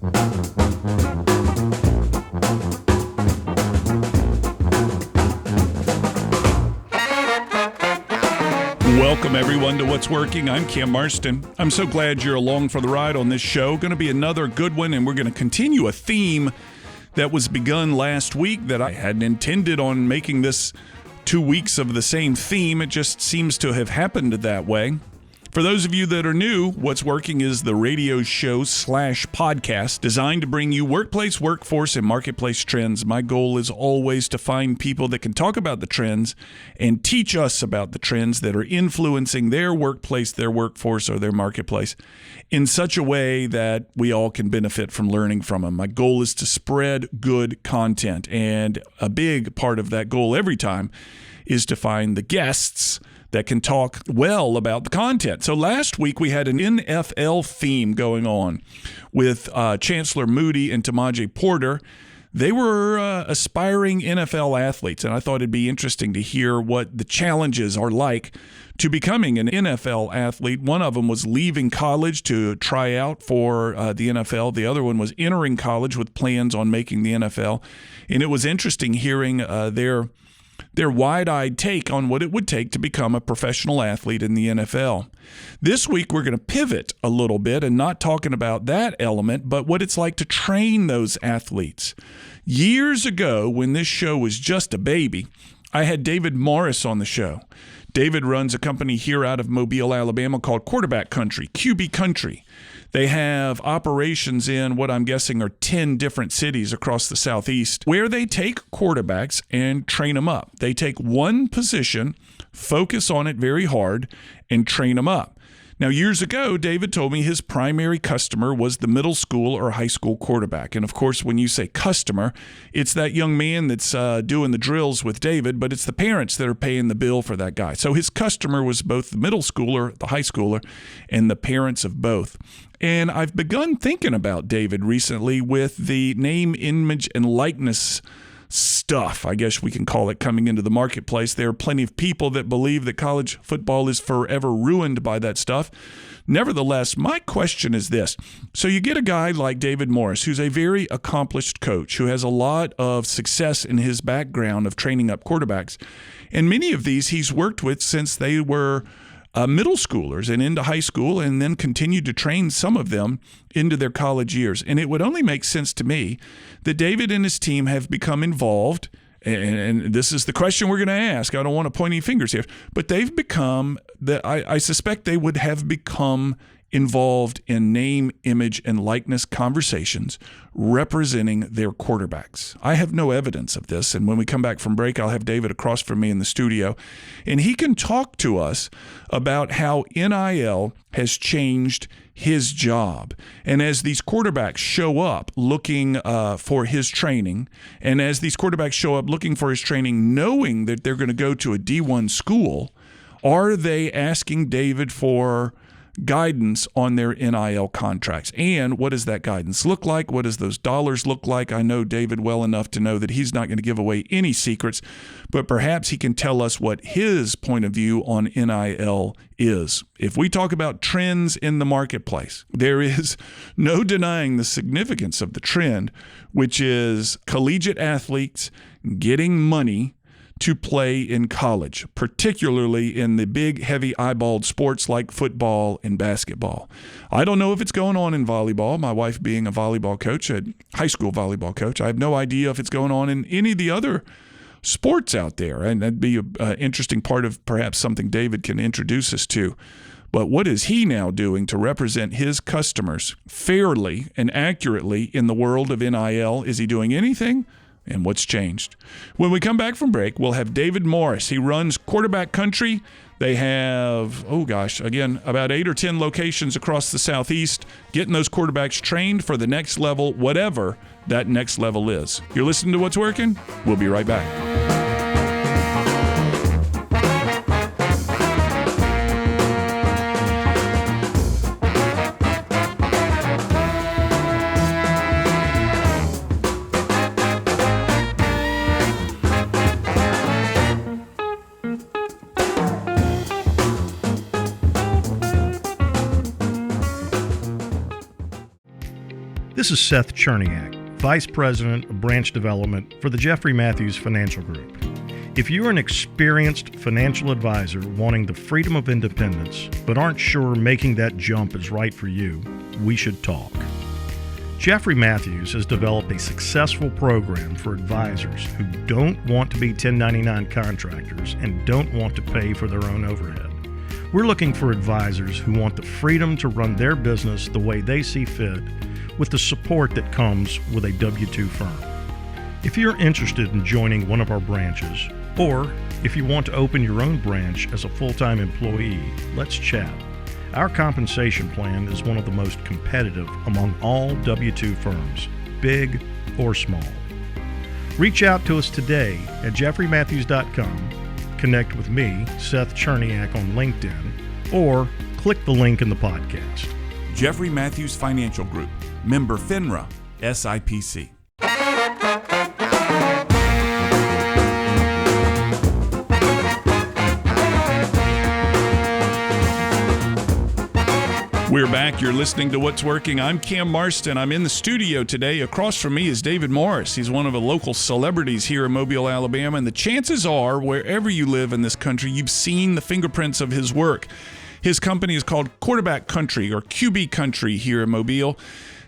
Welcome, everyone, to What's Working. I'm Cam Marston. I'm so glad you're along for the ride on this show. Going to be another good one, and we're going to continue a theme that was begun last week that I hadn't intended on making this 2 weeks of the same theme. It just seems to have happened that way. For those of you that are new, What's Working is the radio show / podcast designed to bring you workplace, workforce, and marketplace trends. My goal is always to find people that can talk about the trends and teach us about the trends that are influencing their workplace, their workforce, or their marketplace in such a way that we all can benefit from learning from them. My goal is to spread good content, and a big part of that goal every time is to find the guests that can talk well about the content. So last week we had an NFL theme going on with Chancellor Moody and Tamaje Porter. They were aspiring NFL athletes, and I thought it'd be interesting to hear what the challenges are like to becoming an NFL athlete. One of them was leaving college to try out for the NFL. The other one was entering college with plans on making the NFL. And it was interesting hearing their wide-eyed take on what it would take to become a professional athlete in the NFL. This week, we're going to pivot a little bit and not talking about that element, but what it's like to train those athletes. Years ago, when this show was just a baby, I had David Morris on the show. David runs a company here out of Mobile, Alabama called Quarterback Country, QB Country. They have operations in what I'm guessing are 10 different cities across the Southeast where they take quarterbacks and train them up. They take one position, focus on it very hard, and train them up. Now, years ago, David told me his primary customer was the middle school or high school quarterback. And, of course, when you say customer, it's that young man that's doing the drills with David, but it's the parents that are paying the bill for that guy. So his customer was both the middle schooler, the high schooler, and the parents of both. And I've begun thinking about David recently with the name, image, and likeness stuff, I guess we can call it, coming into the marketplace. There are plenty of people that believe that college football is forever ruined by that stuff. Nevertheless, my question is this. So you get a guy like David Morris, who's a very accomplished coach, who has a lot of success in his background of training up quarterbacks. And many of these he's worked with since they were middle schoolers and into high school, and then continued to train some of them into their college years. And it would only make sense to me that David and his team have become involved, and this is the question we're going to ask. I don't want to point any fingers here, but they've become, I suspect they would have become involved in name, image, and likeness conversations representing their quarterbacks. I have no evidence of this, and when we come back from break, I'll have David across from me in the studio, and he can talk to us about how NIL has changed his job. And as these quarterbacks show up looking for his training, and as these quarterbacks show up looking for his training knowing that they're going to go to a D1 school, are they asking David for guidance on their NIL contracts? And what does that guidance look like? What does those dollars look like? I know David well enough to know that he's not going to give away any secrets, but perhaps he can tell us what his point of view on NIL is. If we talk about trends in the marketplace, there is no denying the significance of the trend, which is collegiate athletes getting money to play in college, particularly in the big, heavy eyeballed sports like football and basketball. I don't know if it's going on in volleyball, my wife being a volleyball coach, a high school volleyball coach. I have no idea if it's going on in any of the other sports out there, and that'd be an interesting part of perhaps something David can introduce us to. But what is he now doing to represent his customers fairly and accurately in the world of NIL? Is he doing anything? And what's changed? When we come back from break, we'll have David Morris. He runs Quarterback Country. They have, about 8 or 10 locations across the Southeast, getting those quarterbacks trained for the next level, whatever that next level is. You're listening to What's Working? We'll be right back. This is Seth Cherniak, Vice President of Branch Development for the Jeffrey Matthews Financial Group. If you're an experienced financial advisor wanting the freedom of independence but aren't sure making that jump is right for you, we should talk. Jeffrey Matthews has developed a successful program for advisors who don't want to be 1099 contractors and don't want to pay for their own overhead. We're looking for advisors who want the freedom to run their business the way they see fit, with the support that comes with a W-2 firm. If you're interested in joining one of our branches, or if you want to open your own branch as a full-time employee, let's chat. Our compensation plan is one of the most competitive among all W-2 firms, big or small. Reach out to us today at jeffreymatthews.com, connect with me, Seth Cherniak, on LinkedIn, or click the link in the podcast. Jeffrey Matthews Financial Group, member FINRA, SIPC. We're back. You're listening to What's Working. I'm Cam Marston. I'm in the studio today. Across from me is David Morris. He's one of the local celebrities here in Mobile, Alabama, and the chances are, wherever you live in this country, you've seen the fingerprints of his work. His company is called Quarterback Country, or QB Country, here in Mobile.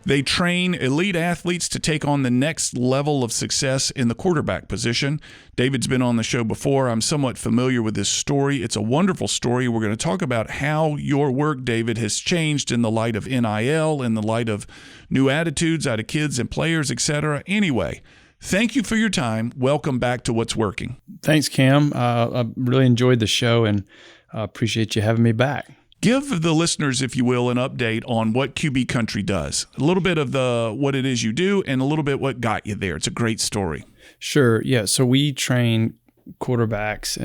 They train elite athletes to take on the next level of success in the quarterback position. David's been on the show before. I'm somewhat familiar with this story. It's a wonderful story. We're going to talk about how your work, David, has changed in the light of NIL, in the light of new attitudes out of kids and players, etc. Anyway, thank you for your time. Welcome back to What's Working. Thanks, Cam. I really enjoyed the show and appreciate you having me back. Give the listeners, if you will, an update on what QB Country does. A little bit of what it is you do and a little bit what got you there. It's a great story. Sure. Yeah. So we train quarterbacks.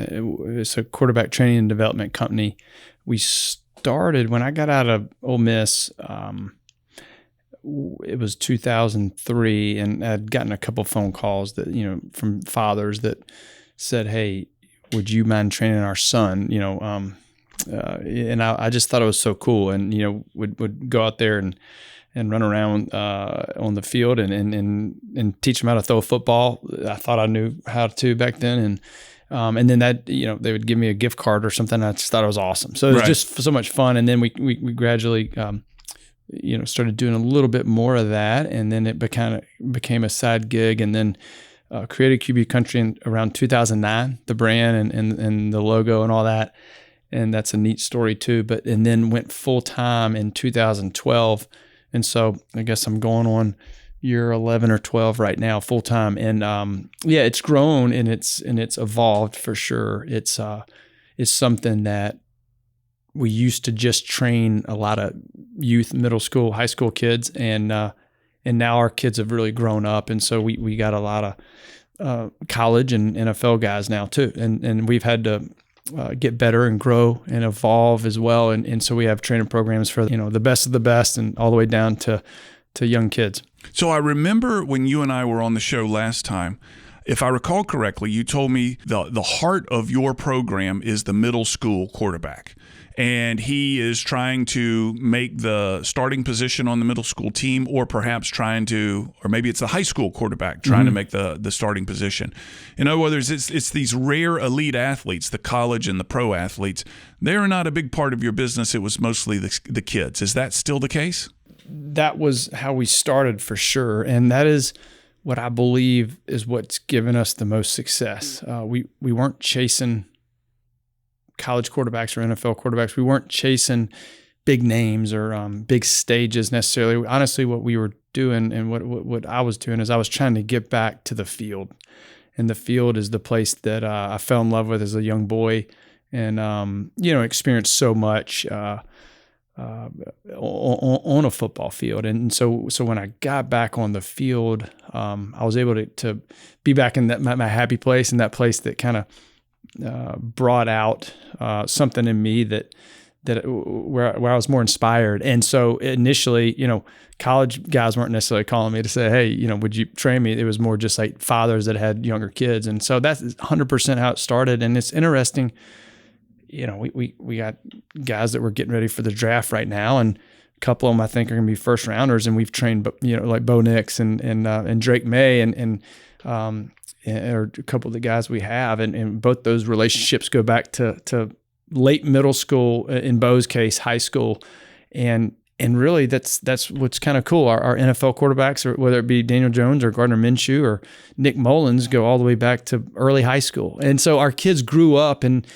It's a quarterback training and development company. We started when I got out of Ole Miss. It was 2003, and I'd gotten a couple phone calls that, from fathers that said, "Hey, would you mind training our son?" And I just thought it was so cool, and would go out there and run around on the field and teach them how to throw a football. I thought I knew how to back then, and then that they would give me a gift card or something. I just thought it was awesome. So it was just so much fun, and then we gradually started doing a little bit more of that, and then it became a side gig, and then created QB Country around 2009, the brand and the logo and all that. And that's a neat story too. And then went full time in 2012. And so I guess I'm going on year 11 or 12 right now, full time. And it's grown and it's evolved for sure. It's something that we used to just train a lot of youth, middle school, high school kids, and now our kids have really grown up. And so we got a lot of college and NFL guys now too. And we've had to get better and grow and evolve as well. And so we have training programs for, the best of the best and all the way down to young kids. So I remember when you and I were on the show last time, if I recall correctly, you told me the heart of your program is the middle school quarterback. And he is trying to make the starting position on the middle school team, or perhaps or maybe it's the high school quarterback trying to make the starting position. In other words, it's these rare elite athletes, the college and the pro athletes. They're not a big part of your business. It was mostly the kids. Is that still the case? That was how we started for sure. And that is what I believe is what's given us the most success. We weren't chasing college quarterbacks or NFL quarterbacks. We weren't chasing big names or big stages necessarily. Honestly, what we were doing and what I was doing is I was trying to get back to the field. And the field is the place that I fell in love with as a young boy and, experienced so much on a football field. And so when I got back on the field, I was able to be back in my happy place, and that place that kind of brought out something in me that where I was more inspired. And so initially, college guys weren't necessarily calling me to say, hey, would you train me? It was more just like fathers that had younger kids. And so that's 100% how it started. And it's interesting, we got guys that were getting ready for the draft right now, and couple of them I think are going to be first rounders, and we've trained, like Bo Nix and Drake May and or a couple of the guys we have, and both those relationships go back to late middle school, in Bo's case, high school, and really that's what's kind of cool. Our NFL quarterbacks, or whether it be Daniel Jones or Gardner Minshew or Nick Mullins, go all the way back to early high school, and so our kids grew up and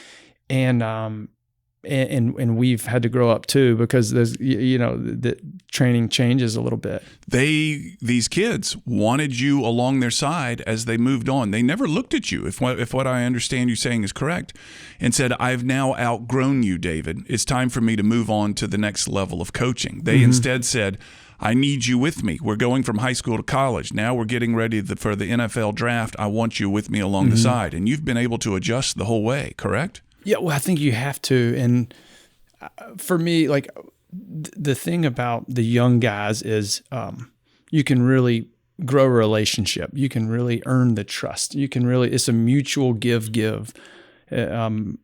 we've had to grow up too, because there's, the training changes a little bit. These kids wanted you along their side as they moved on. They never looked at you, if what I understand you saying is correct, and said, I've now outgrown you, David. It's time for me to move on to the next level of coaching. They instead said, I need you with me. We're going from high school to college. Now we're getting ready for the NFL draft. I want you with me along the side. And you've been able to adjust the whole way, correct? Yeah, well, I think you have to. And for me, like, the thing about the young guys is you can really grow a relationship. You can really earn the trust. It's a mutual give. The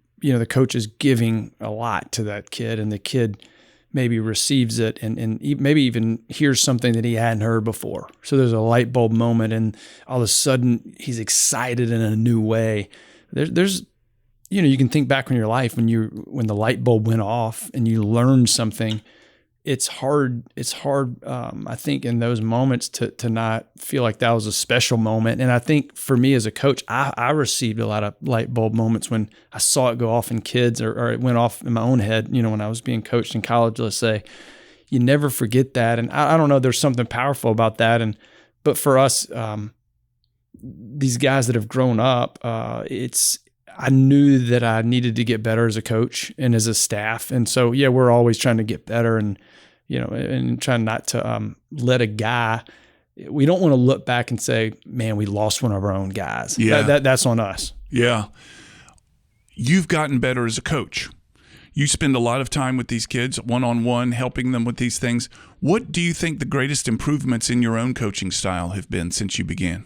coach is giving a lot to that kid, and the kid maybe receives it and maybe even hears something that he hadn't heard before. So there's a light bulb moment, and all of a sudden he's excited in a new way. There's you can think back on your life when the light bulb went off and you learned something. It's hard. I think in those moments to not feel like that was a special moment. And I think for me as a coach, I received a lot of light bulb moments when I saw it go off in kids, or it went off in my own head. When I was being coached in college, let's say, you never forget that. And I don't know, there's something powerful about that. But for us, these guys that have grown up, I knew that I needed to get better as a coach and as a staff. And so, yeah, we're always trying to get better and trying not to let a guy, we don't want to look back and say, man, we lost one of our own guys. Yeah. That's on us. Yeah. You've gotten better as a coach. You spend a lot of time with these kids, one-on-one, helping them with these things. What do you think the greatest improvements in your own coaching style have been since you began?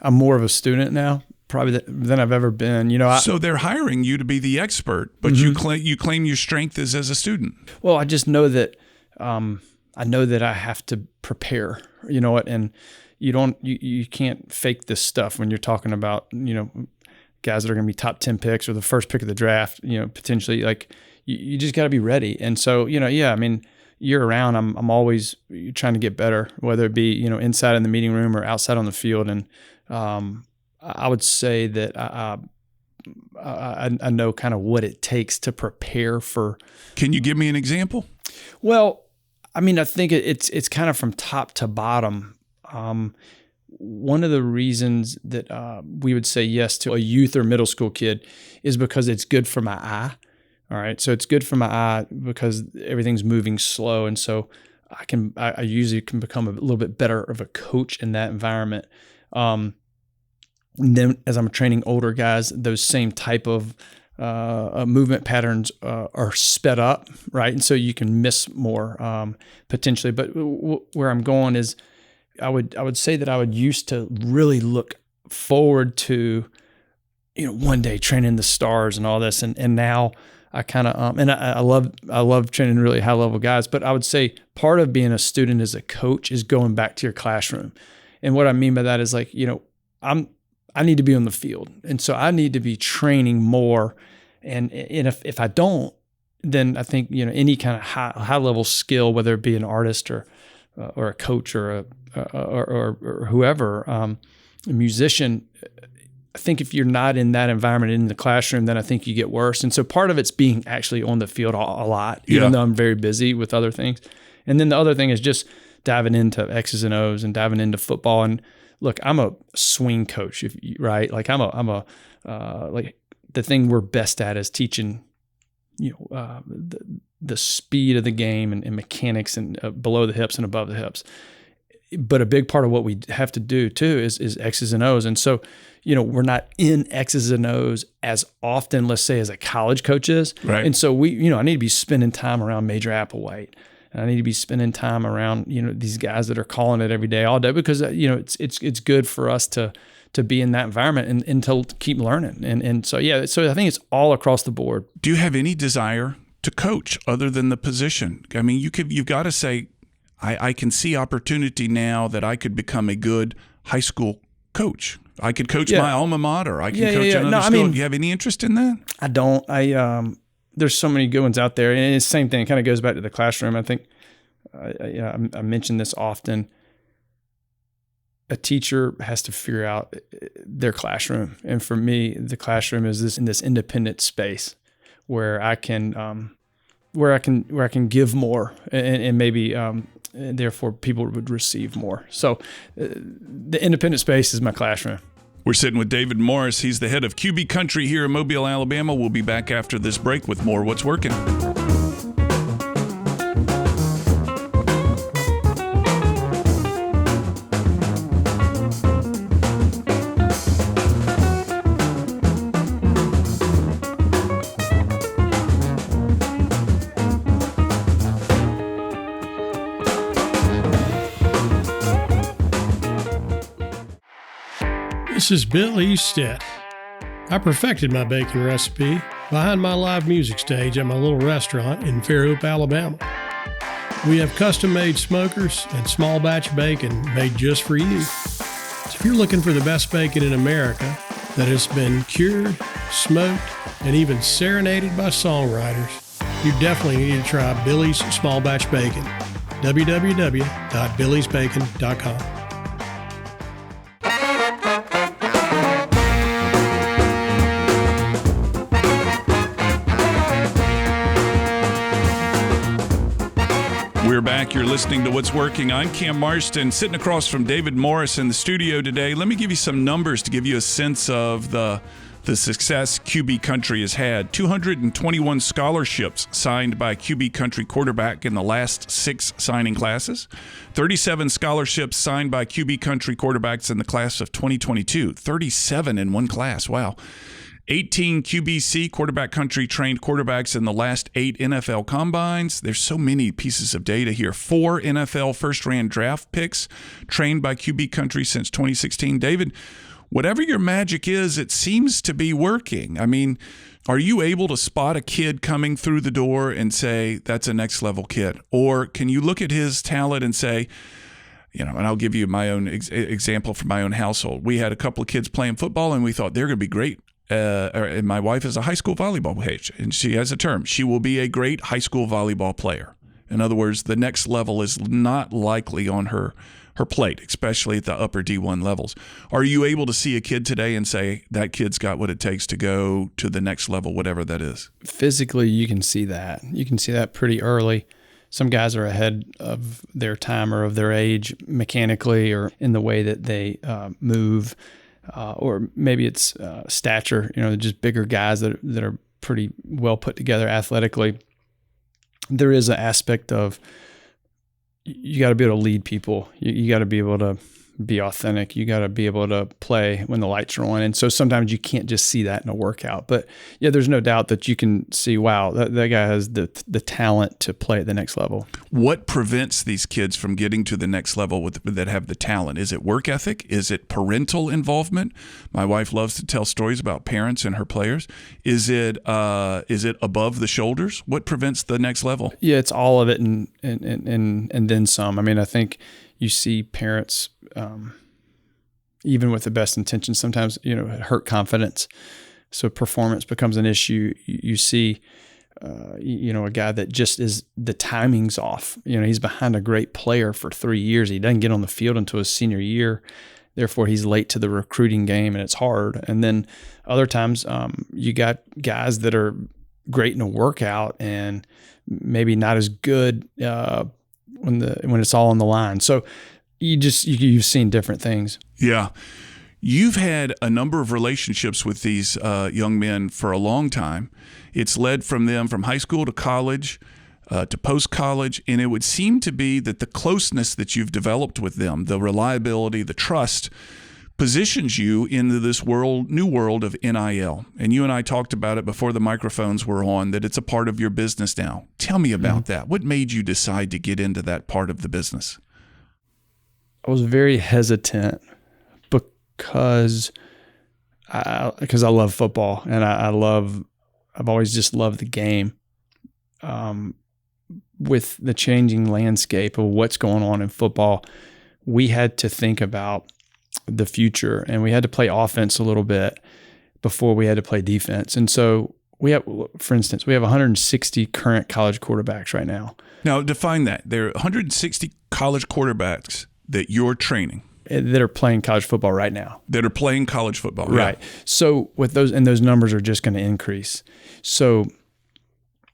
I'm more of a student now, probably than I've ever been. So they're hiring you to be the expert, but you claim your strength is as a student. Well, I just know that I have to prepare. And you can't fake this stuff when you're talking about guys that are going to be top 10 picks or the first pick of the draft. Potentially, like, you just got to be ready. And so year round, I'm always trying to get better, whether it be inside in the meeting room or outside on the field. And I would say that I know kind of what it takes to prepare for. Can you give me an example? Well, I think it's kind of from top to bottom. One of the reasons that we would say yes to a youth or middle school kid is because it's good for my eye. All right, so it's good for my eye because everything's moving slow, and so I usually can become a little bit better of a coach in that environment. And then as I'm training older guys, those same type of movement patterns are sped up, right? And so you can miss more potentially. But where I'm going is, I would say that I would used to really look forward to, one day training the stars and all this, and now I kind of and I love training really high level guys. But I would say part of being a student as a coach is going back to your classroom, and what I mean by that is, like, I need to be on the field. And so I need to be training more. And if I don't, then I think, any kind of high level skill, whether it be an artist or a coach or whoever, a musician, I think if you're not in that environment in the classroom, then I think you get worse. And so part of it's being actually on the field a lot, even though I'm very busy with other things. And then the other thing is just diving into X's and O's and diving into football. And look, I'm a swing coach, right? Like like the thing we're best at is teaching, the speed of the game and mechanics and below the hips and above the hips. But a big part of what we have to do too is X's and O's. And so, we're not in X's and O's as often, let's say, as a college coach is. Right. And so I need to be spending time around Major Applewhite. And I need to be spending time around, these guys that are calling it every day, all day, because, it's good for us to be in that environment and to keep learning. And so, yeah, so I think it's all across the board. Do you have any desire to coach other than the position? I mean, you've got to say, I can see opportunity now that I could become a good high school coach. I could coach my alma mater. I can coach another school. Do you have any interest in that? I don't. There's so many good ones out there. And it's the same thing. It kind of goes back to the classroom. I think I mention this often. A teacher has to figure out their classroom. And for me, the classroom is this independent space where I can give more and maybe and therefore people would receive more. So the independent space is my classroom. We're sitting with David Morris. He's the head of QB Country here in Mobile, Alabama. We'll be back after this break with more What's Working. This is Bill Eastet. I perfected my baking recipe behind my live music stage at my little restaurant in Fairhope, Alabama. We have custom-made smokers and small batch bacon made just for you. So if you're looking for the best bacon in America that has been cured, smoked, and even serenaded by songwriters, you definitely need to try Billy's Small Batch Bacon. www.billysbacon.com. We're back. You're listening to What's Working. I'm Cam Marston, sitting across from David Morris in the studio today. Let me give you some numbers to give you a sense of the success QB Country has had. 221 scholarships signed by QB Country quarterback in the last 6 signing classes. 37 scholarships signed by QB Country quarterbacks in the class of 2022. 37 in one class. Wow. 18 QBC quarterback country trained quarterbacks in the last 8 NFL combines. There's so many pieces of data here. 4 NFL first-round draft picks trained by QB Country since 2016. David, whatever your magic is, it seems to be working. I mean, are you able to spot a kid coming through the door and say, that's a next-level kid? Or can you look at his talent and say, and I'll give you my own example from my own household. We had a couple of kids playing football, and we thought they're going to be great. And my wife is a high school volleyball coach, and she has a term. She will be a great high school volleyball player. In other words, the next level is not likely on her plate, especially at the upper D1 levels. Are you able to see a kid today and say, that kid's got what it takes to go to the next level, whatever that is? Physically, you can see that. You can see that pretty early. Some guys are ahead of their time or of their age mechanically or in the way that they move. Or maybe it's stature, just bigger guys that are pretty well put together athletically. There is an aspect of you got to be able to lead people. You got to be able to be authentic. You got to be able to play when the lights are on. And so sometimes you can't just see that in a workout. But yeah, there's no doubt that you can see, wow, that guy has the talent to play at the next level. What prevents these kids from getting to the next level that have the talent? Is it work ethic? Is it parental involvement? My wife loves to tell stories about parents and her players. Is it above the shoulders? What prevents the next level? Yeah, it's all of it and then some. I mean, I think you see parents, even with the best intentions, sometimes, hurt confidence. So performance becomes an issue. You see, a guy that just is, the timing's off. He's behind a great player for 3 years. He doesn't get on the field until his senior year. Therefore, he's late to the recruiting game, and it's hard. And then other times, you got guys that are great in a workout and maybe not as good when it's all on the line. So you've seen different things. Yeah. You've had a number of relationships with these young men for a long time. It's led from them from high school to college to post-college, and it would seem to be that the closeness that you've developed with them, the reliability, the trust, positions you into this new world of NIL. And you and I talked about it before the microphones were on, that it's a part of your business now. Tell me about that. What made you decide to get into that part of the business? I was very hesitant because I love football and I've always just loved the game. with the changing landscape of what's going on in football, we had to think about the future, and we had to play offense a little bit before we had to play defense. And so we have, for instance, we have 160 current college quarterbacks right now. Now, define that. There are 160 college quarterbacks that you're training. That are playing college football right now. That are playing college football. Right. Yeah. So with those, and those numbers are just going to increase. So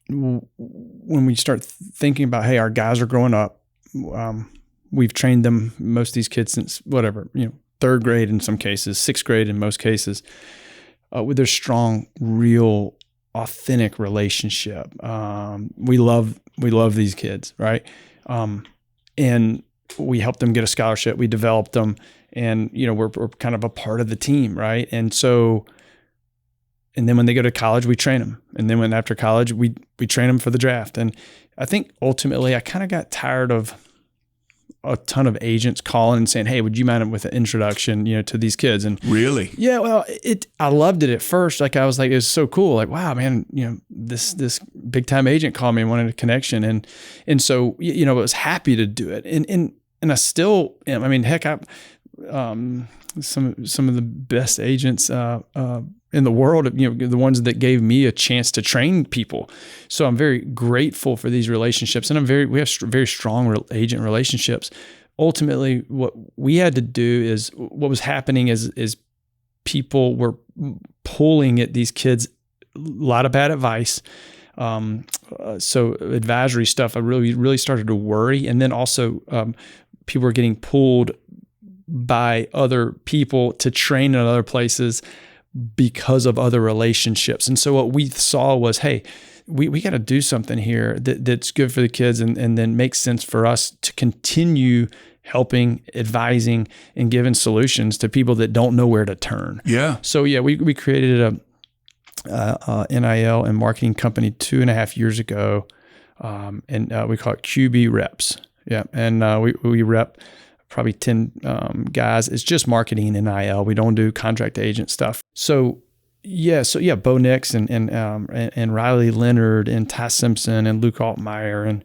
when we start thinking about, hey, our guys are growing up, we've trained them, most of these kids since whatever, third grade in some cases, sixth grade in most cases, with their strong, real, authentic relationship. We love these kids, right? And we helped them get a scholarship. We developed them, and we're kind of a part of the team, right? And so, and then when they go to college, we train them, and then after college, we train them for the draft. And I think ultimately, I kind of got tired of a ton of agents calling and saying, "Hey, would you mind with an introduction, to these kids?" And really, yeah, well, I loved it at first. Like I was like, it was so cool. Like, wow, man, this big time agent called me and wanted a connection, and so I was happy to do it, and I still am. I mean, heck, some of the best agents in the world, the ones that gave me a chance to train people. So I'm very grateful for these relationships, and we have very strong agent relationships. Ultimately, what we had to do is, what was happening is people were pulling at these kids a lot of bad advice. So advisory stuff, I really started to worry. And then also people were getting pulled by other people to train in other places because of other relationships. And so what we saw was, hey, we got to do something here that's good for the kids and then makes sense for us to continue helping, advising, and giving solutions to people that don't know where to turn. Yeah. So yeah, we created a NIL and marketing company 2.5 years ago, and we call it QB Reps. Yeah, and we rep probably 10 guys. It's just marketing and NIL. We don't do contract agent stuff. So Bo Nix and Riley Leonard and Ty Simpson and Luke Altmaier and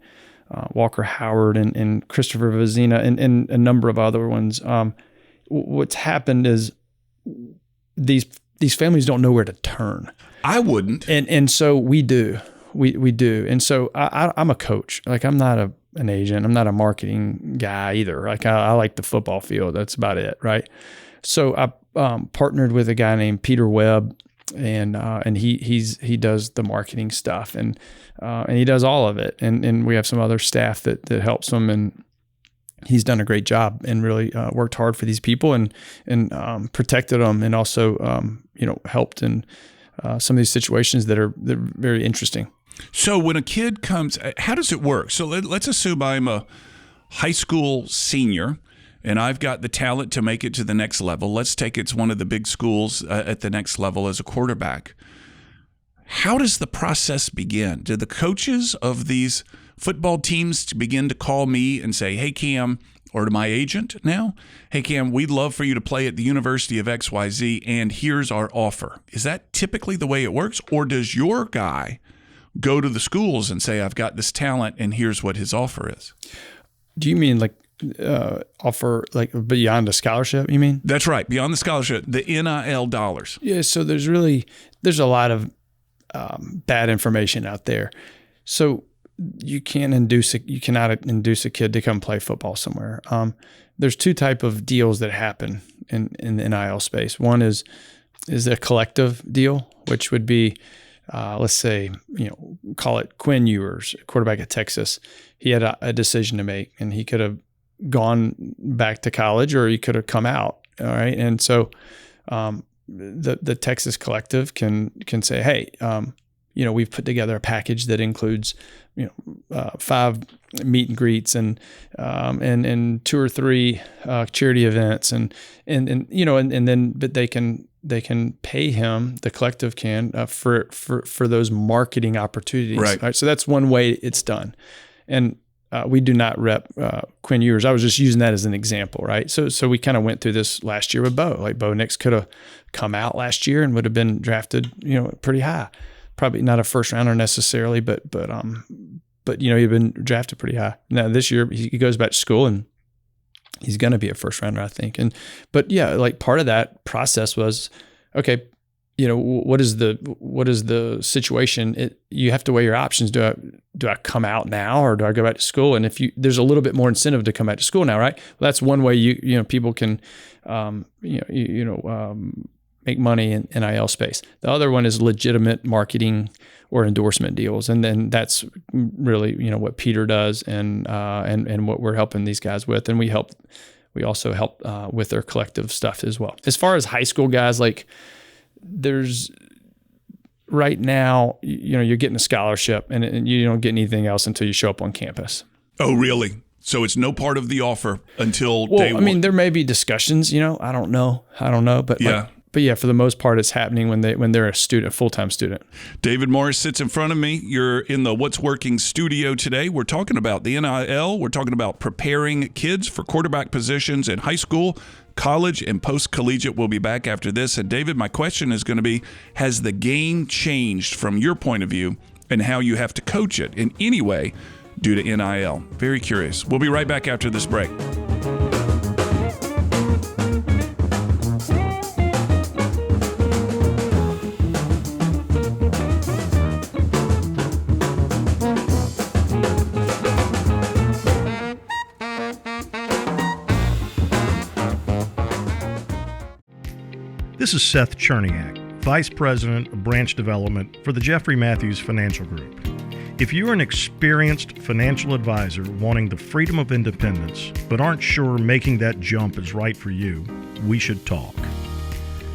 Walker Howard and Christopher Vazina and a number of other ones. What's happened is these families don't know where to turn. I wouldn't. And so we do. We do. And so I'm a coach. Like, I'm not an agent. I'm not a marketing guy either. Like, I like the football field. That's about it, right? So I partnered with a guy named Peter Webb, and he does the marketing stuff, and he does all of it. And we have some other staff that helps him, and he's done a great job and really worked hard for these people and protected them, and also helped in some of these situations that are very interesting. So when a kid comes, how does it work? So let's assume I'm a high school senior and I've got the talent to make it to the next level. Let's take it's one of the big schools at the next level as a quarterback. How does the process begin? Do the coaches of these football teams begin to call me and say, "Hey, Cam," or to my agent now, "Hey, Cam, we'd love for you to play at the University of XYZ, and here's our offer"? Is that typically the way it works? Or does your guy go to the schools and say, "I've got this talent, and here's what his offer is"? Do you mean like offer like beyond a scholarship, you mean? That's right, beyond the scholarship, the NIL dollars. Yeah, so there's a lot of bad information out there. So you cannot induce a kid to come play football somewhere. There's two type of deals that happen in the NIL space. One is a collective deal, which would be, let's say, call it Quinn Ewers, quarterback at Texas. He had a decision to make, and he could have gone back to college, or he could have come out. All right, and so the Texas collective can say, "Hey, we've put together a package that includes 5 meet and greets and 2 or 3 charity events, and then but they can pay him, the collective can, for those marketing opportunities. Right? So that's one way it's done. And we do not rep Quinn Ewers. I was just using that as an example, right? So we kind of went through this last year with Bo. Like, Bo Nix could have come out last year and would have been drafted, pretty high. probably not a first rounder necessarily, but he'd been drafted pretty high. Now this year he goes back to school and he's going to be a first rounder, I think. But like part of that process was, okay, what is the situation? You have to weigh your options. Do I come out now or do I go back to school? And there's a little bit more incentive to come back to school now, right? Well, that's one way people can, make money in NIL space. The other one is legitimate marketing or endorsement deals. And then that's really, what Peter does and what we're helping these guys with. And we also help with their collective stuff as well. As far as high school guys, like there's right now, you're getting a scholarship and you don't get anything else until you show up on campus. Oh, really? So it's no part of the offer until day one? I mean, there may be discussions, I don't know, but yeah. But yeah, for the most part, it's happening when they're a student, a full-time student. David Morris sits in front of me. You're in the What's Working studio today. We're talking about the NIL. We're talking about preparing kids for quarterback positions in high school, college, and post-collegiate. We'll be back after this. And David, my question is going to be, has the game changed from your point of view and how you have to coach it in any way due to NIL? Very curious. We'll be right back after this break. This is Seth Cherniak, Vice President of Branch Development for the Jeffrey Matthews Financial Group. If you're an experienced financial advisor wanting the freedom of independence, but aren't sure making that jump is right for you, we should talk.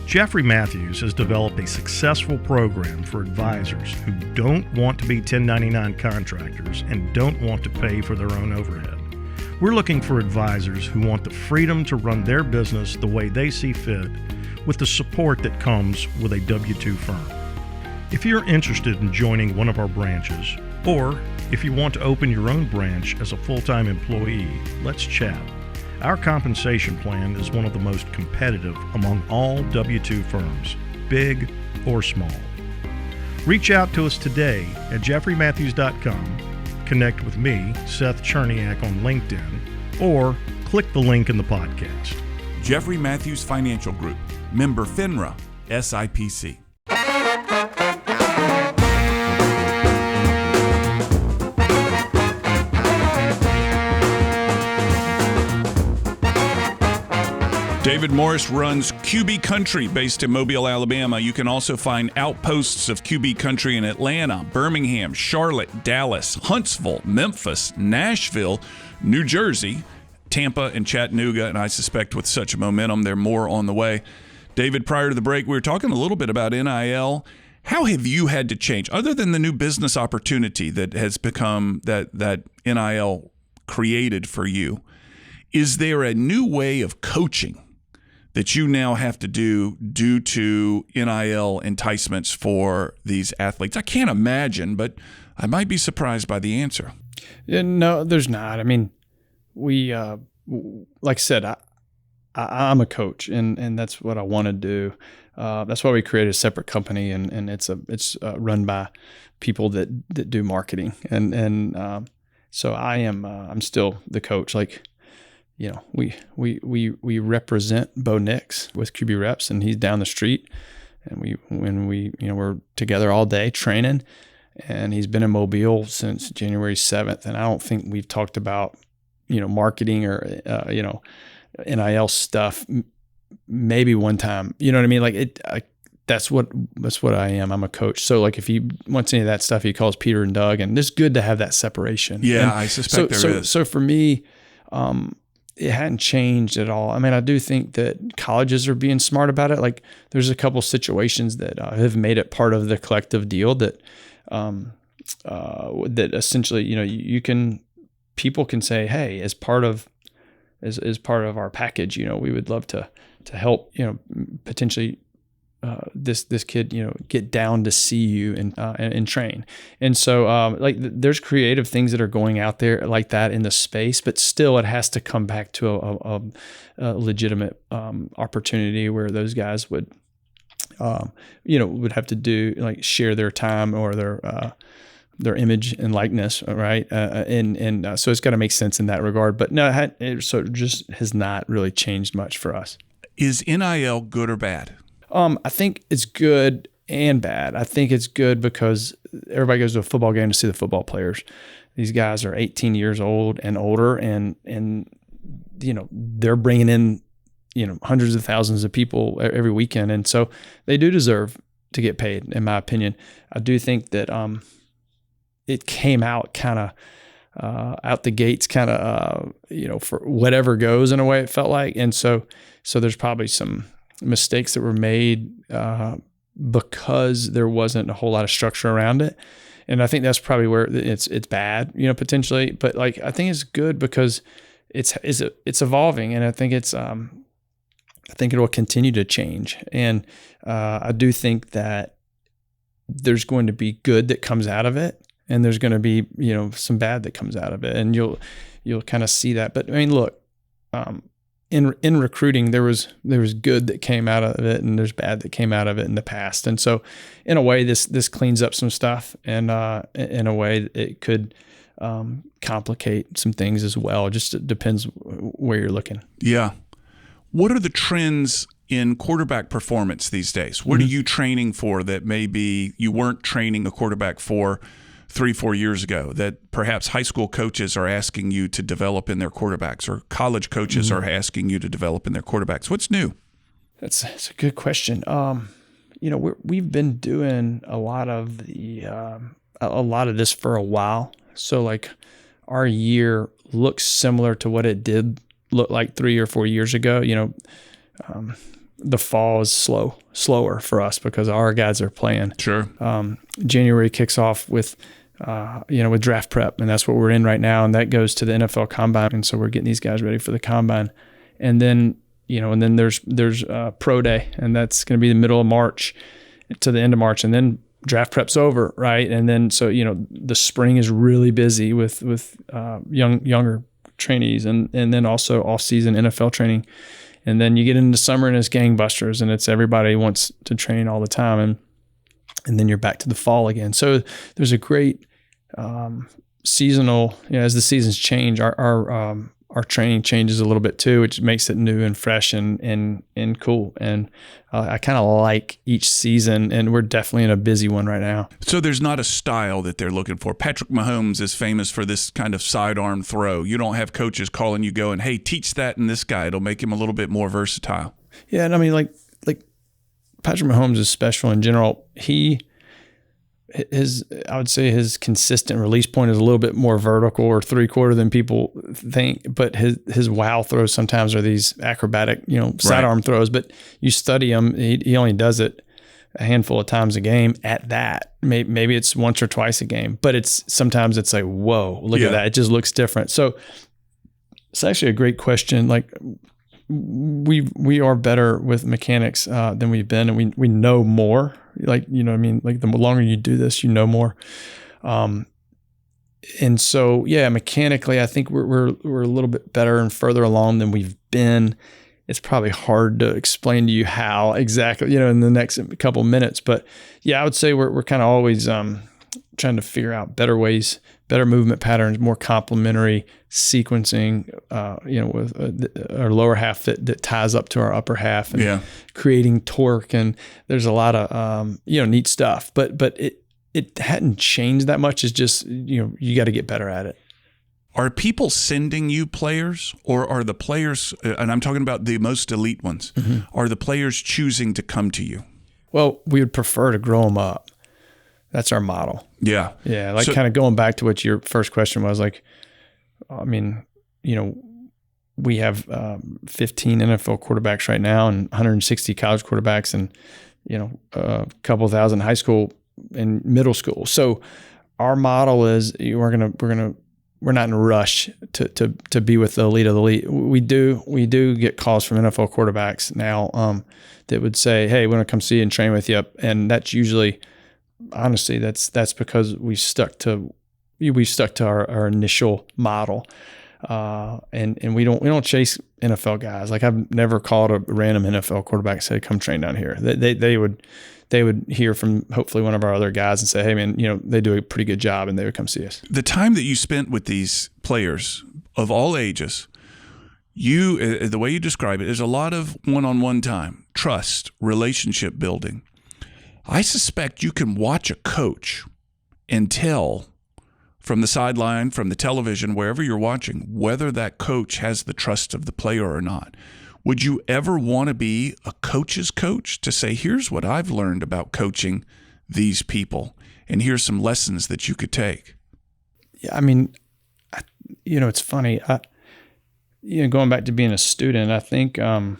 Jeffrey Matthews has developed a successful program for advisors who don't want to be 1099 contractors and don't want to pay for their own overhead. We're looking for advisors who want the freedom to run their business the way they see fit, with the support that comes with a W-2 firm. If you're interested in joining one of our branches, or if you want to open your own branch as a full-time employee, let's chat. Our compensation plan is one of the most competitive among all W-2 firms, big or small. Reach out to us today at jeffreymatthews.com, connect with me, Seth Cherniak, on LinkedIn, or click the link in the podcast. Jeffrey Matthews Financial Group, member FINRA, SIPC. David Morris runs QB Country based in Mobile, Alabama. You can also find outposts of QB Country in Atlanta, Birmingham, Charlotte, Dallas, Huntsville, Memphis, Nashville, New Jersey, Tampa, and Chattanooga. And I suspect with such momentum, there are more on the way. David, prior to the break, we were talking a little bit about NIL. How have you had to change, other than the new business opportunity that has become that NIL created for you? Is there a new way of coaching that you now have to do due to NIL enticements for these athletes? I can't imagine, but I might be surprised by the answer. Yeah, no, there's not. I mean, we, like I said, I'm a coach, and that's what I want to do. That's why we created a separate company, and it's run by people that do marketing, and so I'm still the coach. Like, we represent Bo Nix with QB Reps, and he's down the street, and we're together all day training, and he's been in Mobile since January 7th, and I don't think we've talked about marketing or NIL stuff maybe one time. You know what I mean? Like that's what I am. I'm a coach. So like if he wants any of that stuff, he calls Peter and Doug, and it's good to have that separation. Yeah, and I suspect there is. So for me, it hadn't changed at all. I mean, I do think that colleges are being smart about it. Like there's a couple situations that have made it part of the collective deal that that essentially, people can say, hey, as part of our package, we would love to help, potentially this kid, get down to see you and train. And so there's creative things that are going out there like that in the space, but still it has to come back to a legitimate opportunity where those guys would would have to do like share their time or their image and likeness, right? So it's got to make sense in that regard. But no, it just has not really changed much for us. Is NIL good or bad? I think it's good and bad. I think it's good because everybody goes to a football game to see the football players. These guys are 18 years old and older, and they're bringing in hundreds of thousands of people every weekend, and so they do deserve to get paid, in my opinion. I do think that it came out kind of out the gates, kind of for whatever goes in a way, it felt like, and so there's probably some mistakes that were made because there wasn't a whole lot of structure around it. And I think that's probably where it's bad, potentially. But like, I think it's good because it's evolving, and I think I think it will continue to change. And I do think that there's going to be good that comes out of it, and there's going to be some bad that comes out of it, and you'll kind of see that. But I mean, look, in recruiting, there was good that came out of it, and there's bad that came out of it in the past. And so, in a way, this cleans up some stuff, and in a way, it could complicate some things as well. It just depends where you're looking. Yeah. What are the trends in quarterback performance these days? What are you training for that maybe you weren't training a quarterback for 3-4 years ago, that perhaps high school coaches are asking you to develop in their quarterbacks, or college coaches are asking you to develop in their quarterbacks? What's new? That's a good question. We've been doing a lot of this for a while. So like our year looks similar to what it did look like 3 or 4 years ago. The fall is slower for us because our guys are playing. Sure. January kicks off with draft prep, and that's what we're in right now. And that goes to the NFL Combine. And so we're getting these guys ready for the Combine. And then, there's pro day, and that's going to be the middle of March to the end of March. And then draft prep's over. Right. And then, so, the spring is really busy with younger trainees, and then also off-season NFL training. And then you get into summer and it's gangbusters, and it's everybody wants to train all the time. And then you're back to the fall again. So there's a great seasonal, as the seasons change, our training changes a little bit too, which makes it new and fresh and cool. And I kind of like each season, and we're definitely in a busy one right now. So there's not a style that they're looking for. Patrick Mahomes is famous for this kind of sidearm throw. You don't have coaches calling you going, hey, teach that in this guy. It'll make him a little bit more versatile. Yeah, and I mean, like Patrick Mahomes is special in general. I would say his consistent release point is a little bit more vertical or 3/4 than people think, but his wow throws sometimes are these acrobatic, sidearm throws, but you study him, he only does it a handful of times a game at that. Maybe it's once or twice a game, but sometimes it's like, whoa, look at that. It just looks different. So it's actually a great question. Like, we are better with mechanics than we've been, and we know more. Like, like the longer you do this, more. And so, mechanically, I think we're a little bit better and further along than we've been. It's probably hard to explain to you how exactly, in the next couple of minutes. But I would say we're kind of always trying to figure out better ways, better movement patterns, more complementary sequencing, with our lower half that ties up to our upper half, and creating torque. And there's a lot of, neat stuff, but it hadn't changed that much. It's just, you got to get better at it. Are people sending you players, or are the players, and I'm talking about the most elite ones, are the players choosing to come to you? Well, we would prefer to grow them up. That's our model. Yeah. Yeah. Like, kind of going back to what your first question was, like, I mean, we have 15 NFL quarterbacks right now, and 160 college quarterbacks, and, a couple thousand high school and middle school. So our model is we're not in a rush to be with the elite of the elite. We do get calls from NFL quarterbacks now that would say, hey, we want to come see you and train with you. And that's usually, honestly, that's because we stuck to our initial model. And we don't chase NFL guys. Like, I've never called a random NFL quarterback and said, come train down here. They would hear from hopefully one of our other guys and say, hey man, they do a pretty good job, and they would come see us. The time that you spent with these players of all ages, the way you describe it is a lot of one-on-one time, trust, relationship building. I suspect you can watch a coach and tell from the sideline, from the television, wherever you're watching, whether that coach has the trust of the player or not. Would you ever want to be a coach's coach to say, here's what I've learned about coaching these people, and here's some lessons that you could take? Yeah, I mean, it's funny. Going back to being a student, I think I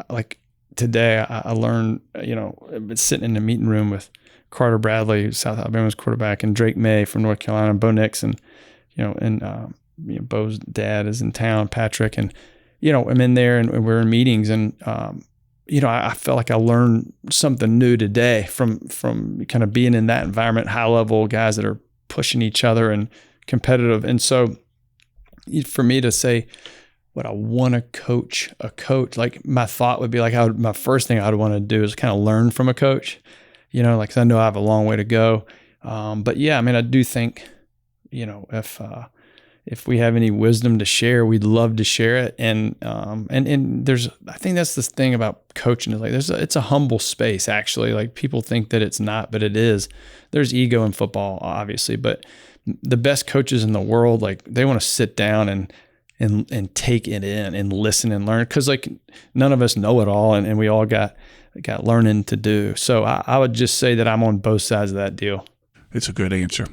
like today I learned, sitting in the meeting room with Carter Bradley, South Alabama's quarterback, and Drake May from North Carolina, and Bo Nix, and Bo's dad is in town, Patrick, and I'm in there and we're in meetings, and I felt like I learned something new today from kind of being in that environment, high level guys that are pushing each other and competitive. And so for me to say, would I want to coach a coach? Like, my thought would be like, my first thing I would want to do is kind of learn from a coach, like, 'cause I know I have a long way to go. But yeah, I mean, I do think, if we have any wisdom to share, we'd love to share it. And I think that's the thing about coaching is like, it's a humble space, actually. Like, people think that it's not, but it is. There's ego in football, obviously, but the best coaches in the world, like, they want to sit down and take it in and listen and learn. 'Cause like, none of us know it all, and we all got learning to do. So I would just say that I'm on both sides of that deal. It's a good answer.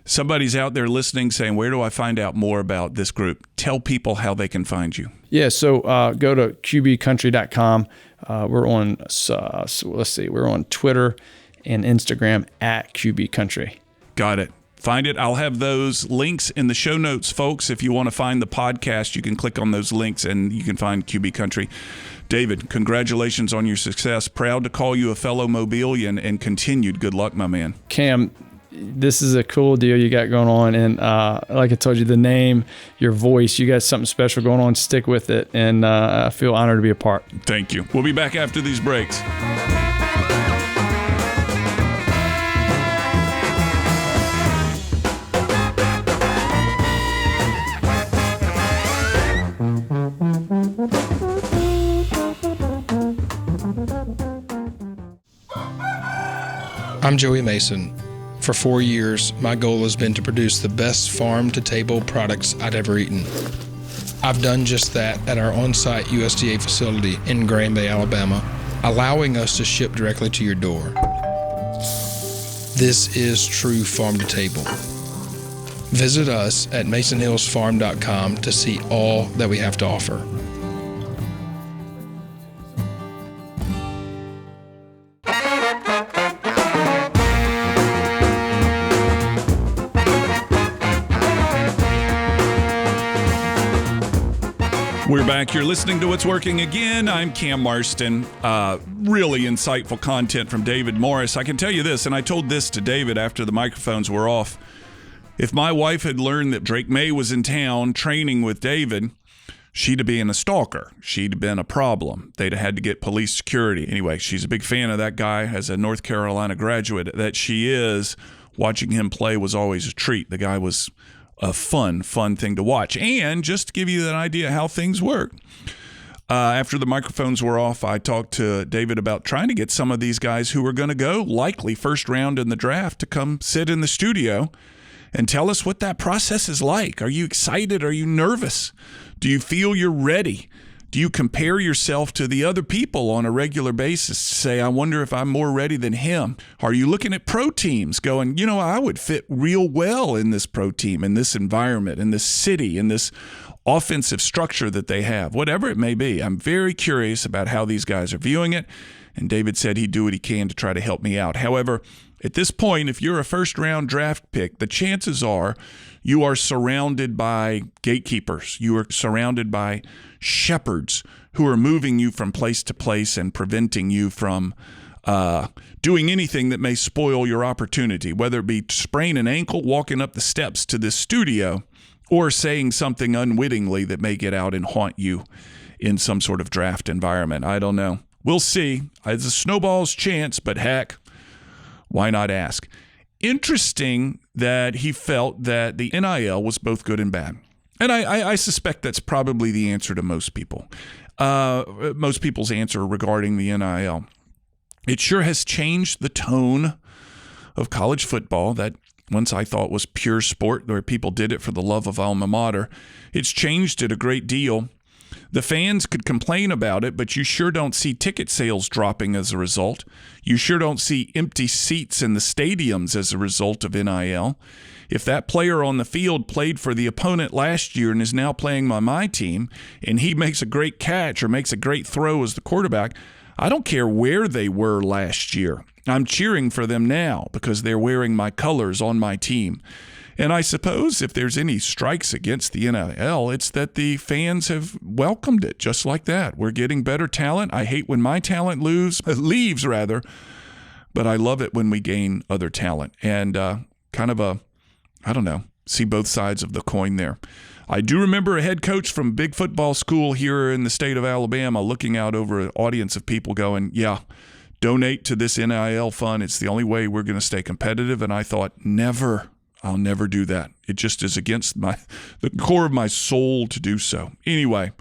Somebody's out there listening saying, where do I find out more about this group? Tell people how they can find you. Yeah, so go to qbcountry.com. We're on, let's see, we're on Twitter and Instagram at qbcountry. Got it. Find it. I'll have those links in the show notes, folks. If you want to find the podcast, you can click on those links and you can find QB Country. David, congratulations on your success. Proud to call you a fellow Mobilian, and continued good luck, my man. Cam, this is a cool deal you got going on. And like I told you, the name, your voice, you got something special going on. Stick with it. And I feel honored to be a part. Thank you. We'll be back after these breaks. I'm Joey Mason. For 4 years, my goal has been to produce the best farm-to-table products I'd ever eaten. I've done just that at our on-site USDA facility in Grand Bay, Alabama, allowing us to ship directly to your door. This is true farm-to-table. Visit us at masonhillsfarm.com to see all that we have to offer. We're back. You're listening to What's Working Again. I'm Cam Marston. Really insightful content from David Morris. I can tell you this, and I told this to David after the microphones were off. If my wife had learned that Drake May was in town training with David, she'd have been a stalker. She'd have been a problem. They'd have had to get police security. Anyway, she's a big fan of that guy. As a North Carolina graduate that she is, watching him play was always a treat. The guy was a fun thing to watch. And just to give you an idea how things work, after the microphones were off, I talked to David about trying to get some of these guys who are going to go likely first round in the draft to come sit in the studio and tell us what that process is like. Are you excited? Are you nervous? Do you feel you're ready? Do you compare yourself to the other people on a regular basis? Say, I wonder if I'm more ready than him. Are you looking at pro teams going, I would fit real well in this pro team, in this environment, in this city, in this offensive structure that they have, whatever it may be. I'm very curious about how these guys are viewing it. And David said he'd do what he can to try to help me out. However, at this point, if you're a first-round draft pick, the chances are you are surrounded by gatekeepers. You are surrounded by shepherds who are moving you from place to place and preventing you from doing anything that may spoil your opportunity, whether it be sprain an ankle walking up the steps to this studio or saying something unwittingly that may get out and haunt you in some sort of draft environment. I don't know. We'll see. It's a snowball's chance, but heck, why not ask? Interesting that he felt that the NIL was both good and bad. And I suspect that's probably the answer to most people. Most people's answer regarding the NIL. It sure has changed the tone of college football that once I thought was pure sport, where people did it for the love of alma mater. It's changed it a great deal. The fans could complain about it, but you sure don't see ticket sales dropping as a result. You sure don't see empty seats in the stadiums as a result of NIL. If that player on the field played for the opponent last year and is now playing on my team, and he makes a great catch or makes a great throw as the quarterback, I don't care where they were last year. I'm cheering for them now because they're wearing my colors on my team. And I suppose if there's any strikes against the NIL, it's that the fans have welcomed it just like that. We're getting better talent. I hate when my talent leaves, but I love it when we gain other talent. And see both sides of the coin there. I do remember a head coach from a big football school here in the state of Alabama looking out over an audience of people going, yeah, donate to this NIL fund. It's the only way we're going to stay competitive. And I thought, never. I'll never do that. It just is against the core of my soul to do so. Anyway,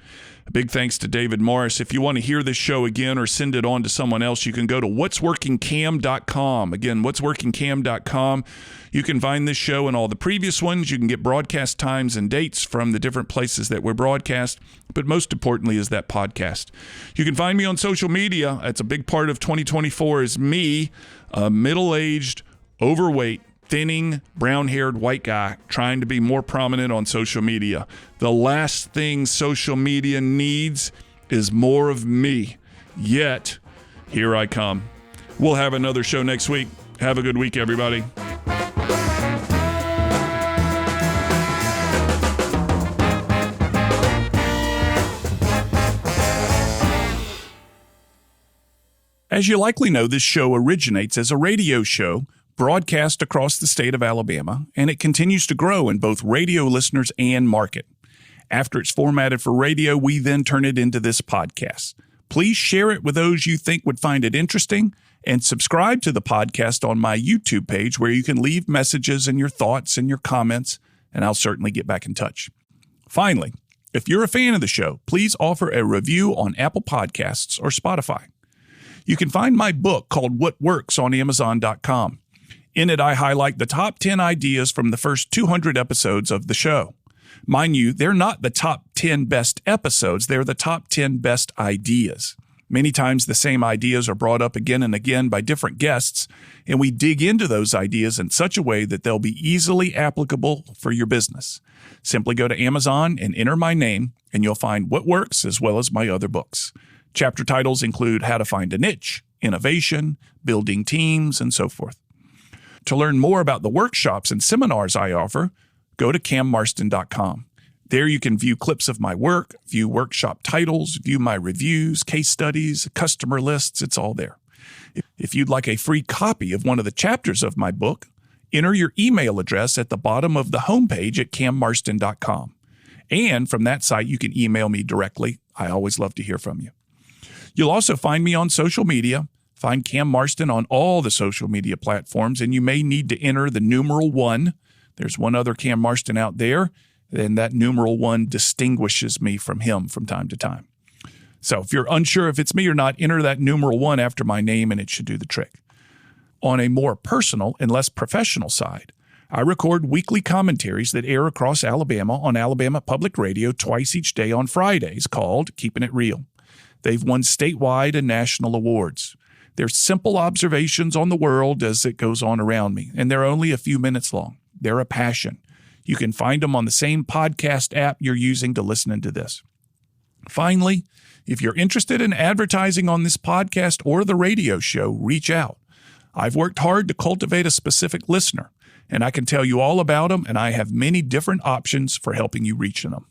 a big thanks to David Morris. If you want to hear this show again or send it on to someone else, you can go to whatsworkingcam.com. Again, whatsworkingcam.com. You can find this show and all the previous ones. You can get broadcast times and dates from the different places that we're broadcast. But most importantly is that podcast. You can find me on social media. That's a big part of 2024 is me, a middle-aged, overweight, thinning, brown-haired white guy trying to be more prominent on social media. The last thing social media needs is more of me. Yet, here I come. We'll have another show next week. Have a good week, everybody. As you likely know, this show originates as a radio show broadcast across the state of Alabama, and it continues to grow in both radio listeners and market. After it's formatted for radio, we then turn it into this podcast. Please share it with those you think would find it interesting, and subscribe to the podcast on my YouTube page where you can leave messages and your thoughts and your comments, and I'll certainly get back in touch. Finally, if you're a fan of the show, please offer a review on Apple Podcasts or Spotify. You can find my book called What Works on Amazon.com. In it, I highlight the top 10 ideas from the first 200 episodes of the show. Mind you, they're not the top 10 best episodes, they're the top 10 best ideas. Many times the same ideas are brought up again and again by different guests, and we dig into those ideas in such a way that they'll be easily applicable for your business. Simply go to Amazon and enter my name, and you'll find What Works as well as my other books. Chapter titles include How to Find a Niche, Innovation, Building Teams, and so forth. To learn more about the workshops and seminars I offer, go to cammarston.com. There you can view clips of my work, view workshop titles, view my reviews, case studies, customer lists. It's all there. If you'd like a free copy of one of the chapters of my book, enter your email address at the bottom of the homepage at cammarston.com. And from that site, you can email me directly. I always love to hear from you. You'll also find me on social media. Find Cam Marston on all the social media platforms, and you may need to enter the numeral 1. There's one other Cam Marston out there, and that numeral 1 distinguishes me from him from time to time. So if you're unsure if it's me or not, enter that numeral 1 after my name, and it should do the trick. On a more personal and less professional side, I record weekly commentaries that air across Alabama on Alabama Public Radio twice each day on Fridays called Keeping It Real. They've won statewide and national awards. They're simple observations on the world as it goes on around me, and they're only a few minutes long. They're a passion. You can find them on the same podcast app you're using to listen to this. Finally, if you're interested in advertising on this podcast or the radio show, reach out. I've worked hard to cultivate a specific listener, and I can tell you all about them, and I have many different options for helping you reach them.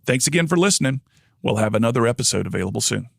Thanks again for listening. We'll have another episode available soon.